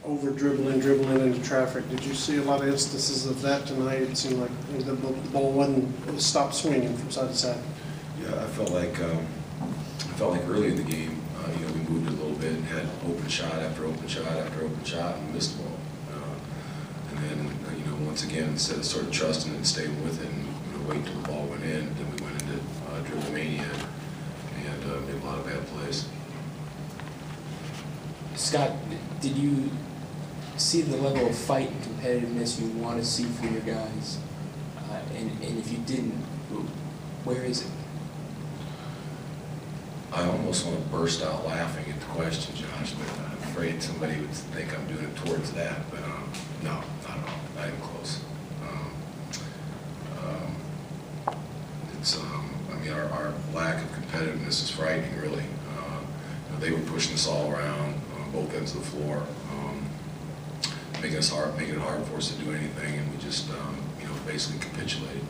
over dribbling into traffic. Did you see a lot of instances of that tonight? It seemed like the ball wasn't stopped swinging from side to side. Yeah, I felt like early in the game, we moved a little bit and had open shot after open shot after open shot and missed the ball. And then, once again, instead of sort of trusting it and staying with it and waiting until the ball went in, then we went into dribble mania and made a lot of bad plays. Scott, did you see the level of fight and competitiveness you want to see from your guys? And if you didn't, where is it? I almost want to burst out laughing at the question, Josh, but I'm afraid somebody would think I'm doing it towards that. But no, not at all. Not even close. It's our lack of competitiveness is frightening, really. They were pushing us all around on both ends of the floor, making it hard for us to do anything, and we just basically capitulated.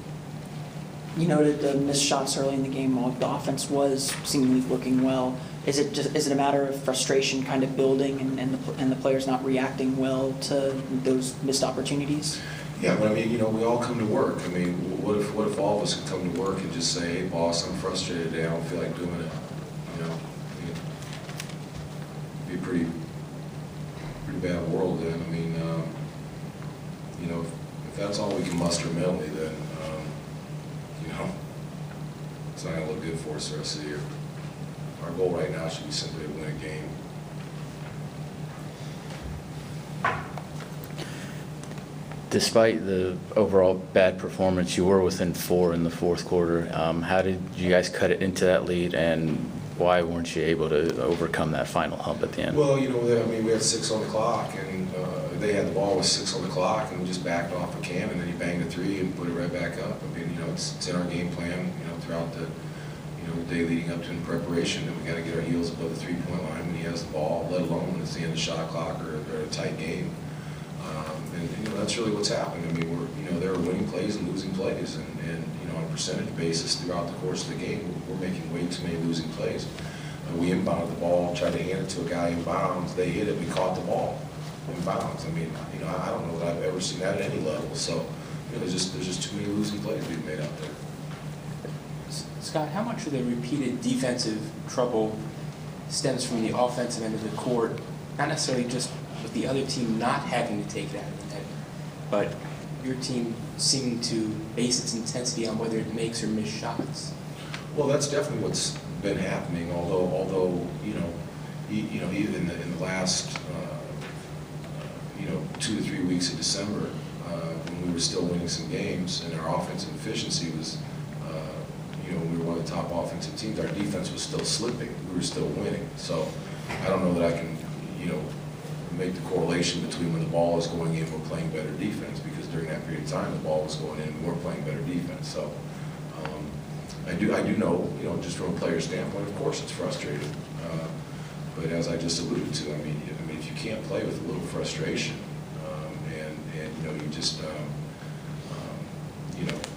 You noted the missed shots early in the game while the offense was seemingly working well. Is it a matter of frustration kind of building and the players not reacting well to those missed opportunities? Yeah, but we all come to work. What if all of us could come to work and just say, hey boss, I'm frustrated today, I don't feel like doing it. It'd be a pretty bad world then. If that's all we can muster mentally, then it's not going to look good for us the rest of the year. Our goal right now should be simply to win a game. Despite the overall bad performance, you were within 4 in the fourth quarter. How did you guys cut it into that lead, and why weren't you able to overcome that final hump at the end? Well, we had 6 on the clock, and they had the ball with 6 on the clock, and we just backed off a can, and then he banged a 3 and put it right back up. It's in our game plan, throughout the day leading up to in preparation, that we got to get our heels above the 3-point line when he has the ball, let alone when it's the end of the shot clock or a tight game. And that's really what's happening. There are winning plays and losing plays, and on a percentage basis throughout the course of the game, we're making way too many losing plays. We inbounded the ball, tried to hand it to a guy in bounds. They hit it, we caught the ball in bounds. I don't know that I've ever seen that at any level. So, there's just too many losing plays being made out there. Scott, how much of the repeated defensive trouble stems from the offensive end of the court, not necessarily just with the other team not having to take it out of the net, but your team seeming to base its intensity on whether it makes or misses shots? Well, that's definitely what's been happening. Although even in the last 2 to 3 weeks of December, when we were still winning some games and our offensive efficiency was, we were one of the top offensive teams. Our defense was still slipping. We were still winning. So I don't know that I can, make the correlation between when the ball is going in, we're playing better defense, because during that period of time, the ball was going in, we weren't playing better defense. So I do know, just from a player standpoint, of course it's frustrating. But as I just alluded to, if you can't play with a little frustration, and you just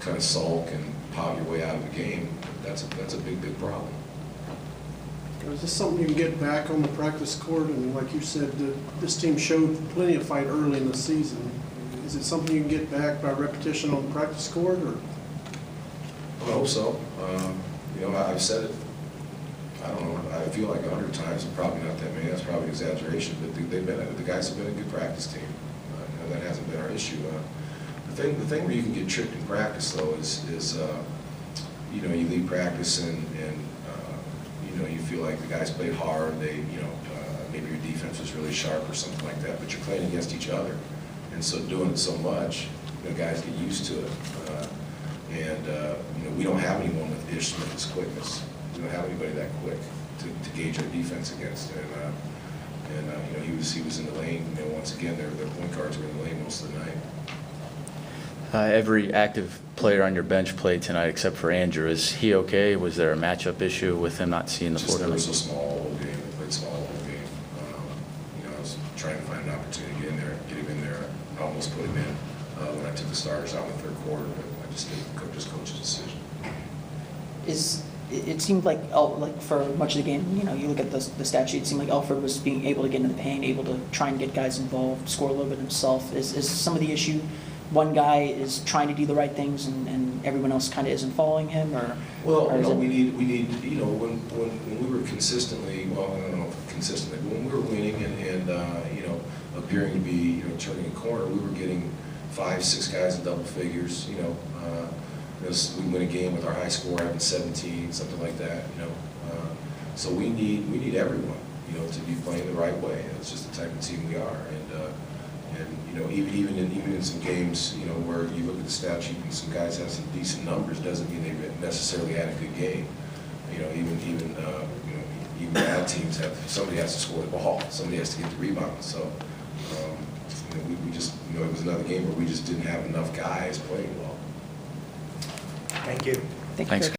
kind of sulk and pout your way out of the game, that's a big problem. Is this something you can get back on the practice court? And like you said, this team showed plenty of fight early in the season. Is it something you can get back by repetition on the practice court, or? I hope so. I've said it, I don't know, I feel like 100 times, and probably not that many, that's probably an exaggeration, but the guys have been a good practice team. That hasn't been our issue. The thing where you can get tricked in practice, though, is you leave practice and you feel like the guys played hard, maybe your defense was really sharp or something like that, but you're playing against each other. And so doing it so much, guys get used to it. We don't have anyone with Ish Smith's quickness. We don't have anybody that quick to gauge our defense against. He was in the lane. Once again, their point guards were in the lane most of the night. Every active player on your bench played tonight except for Andrew. Is he okay? Was there a matchup issue with him not seeing the floor? They were so small all game. They played small all game. I was trying to find an opportunity to get him in there. I almost put him in when I took the starters out in the third quarter, but I just didn't. Just coach's decision. Is it seemed like, like for much of the game, you know, you look at the stat sheet, it seemed like Alfred was being able to get into the paint, able to try and get guys involved, score a little bit himself. Is some of the issue one guy is trying to do the right things and everyone else kind of isn't following him, or? Well, or is no, it- we need, you know, when we were consistently, well, I don't know if consistently, but when we were winning and you know, appearing to be, you know, turning a corner, we were getting 5, 6 guys in double figures, you know. We win a game with our high score having 17, something like that, you know. So we need everyone, you know, to be playing the right way. It's just the type of team we are, and you know, even in some games, you know, where you look at the stat sheet and some guys have some decent numbers, doesn't mean they necessarily had a good game. You know, even bad teams have, somebody has to score the ball, somebody has to get the rebound. So you know, we just, you know, it was another game where we just didn't have enough guys playing well. Thank you. Thank you, Thanks. Kirk.